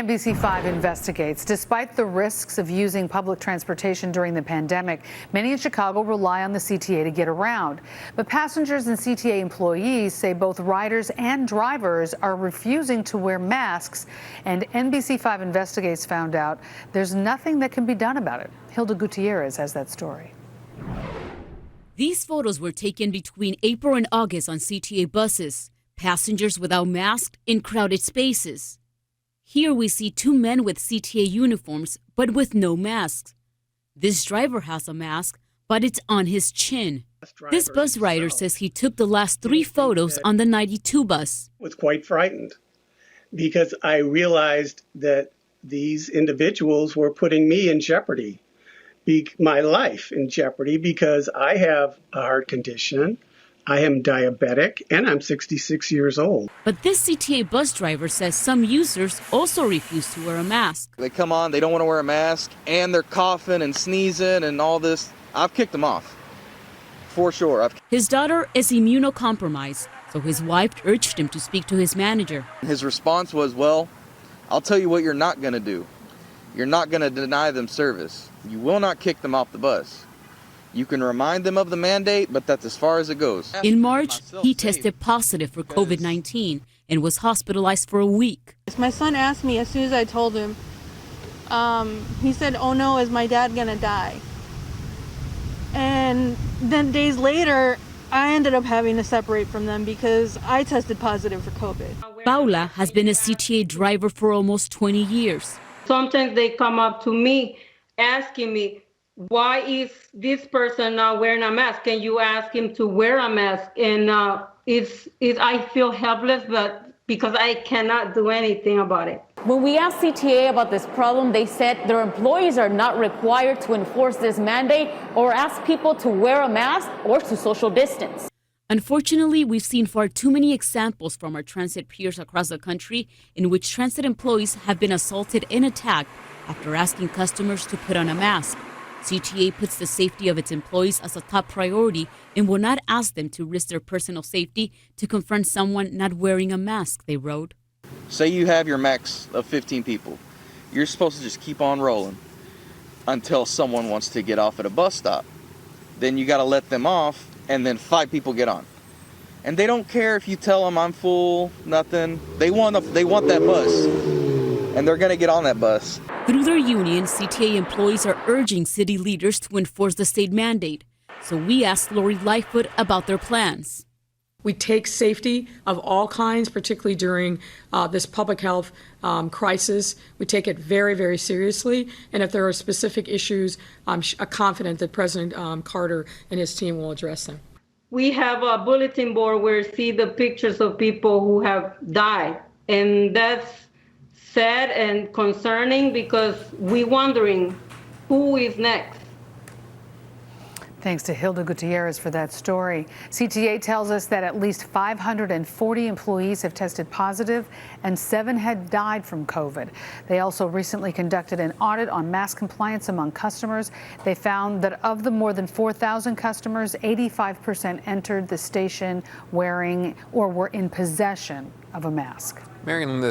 NBC5 investigates. Despite the risks of using public transportation during the pandemic, many in Chicago rely on the CTA to get around. But passengers and CTA employees say both riders and drivers are refusing to wear masks. And NBC5 Investigates found out there's nothing that can be done about it. Hilda Gutierrez has that story. These photos were taken between April and August on CTA buses. Passengers without masks in crowded spaces. Here we see two men with CTA uniforms, but with no masks. This driver has a mask, but it's on his chin. This bus rider says he took the last 3 photos on the 92 bus. Was quite frightened because I realized that these individuals were putting me in jeopardy, my life in jeopardy, because I have a heart condition. I am diabetic, and I'm 66 years old. But this CTA bus driver says some users also refuse to wear a mask. They come on, they don't want to wear a mask, and they're coughing and sneezing and all this. I've kicked them off, for sure. His daughter is immunocompromised, so his wife urged him to speak to his manager. His response was, well, I'll tell you what you're not going to do. You're not going to deny them service. You will not kick them off the bus. You can remind them of the mandate, but that's as far as it goes. In March, he tested positive for COVID-19 and was hospitalized for a week. My son asked me as soon as I told him, he said, "Oh no, is my dad gonna die?" And then days later, I ended up having to separate from them because I tested positive for COVID. Paula has been a CTA driver for almost 20 years. Sometimes they come up to me asking me, why is this person not wearing a mask? Can you ask him to wear a mask? And I feel helpless, but because I cannot do anything about it. When we asked CTA about this problem, they said their employees are not required to enforce this mandate or ask people to wear a mask or to social distance. Unfortunately, we've seen far too many examples from our transit peers across the country in which transit employees have been assaulted and attacked after asking customers to put on a mask. CTA puts the safety of its employees as a top priority and will not ask them to risk their personal safety to confront someone not wearing a mask, they wrote. Say you have your max of 15 people. You're supposed to just keep on rolling until someone wants to get off at a bus stop. Then you got to let them off, and then 5 people get on. And they don't care if you tell them I'm full, nothing. They want that bus, and they're going to get on that bus. Through their union, CTA employees are urging city leaders to enforce the state mandate. So we asked Lori Lightfoot about their plans. We take safety of all kinds, particularly during this public health crisis. We take it very, very seriously. And if there are specific issues, I'm confident that President Carter and his team will address them. We have a bulletin board where you see the pictures of people who have died. And that's sad and concerning because we're wondering who is next. Thanks to Hilda Gutierrez for that story. CTA tells us that at least 540 employees have tested positive and 7 had died from COVID. They also recently conducted an audit on mask compliance among customers. They found that of the more than 4,000 customers, 85% entered the station wearing or were in possession of a mask. Marion,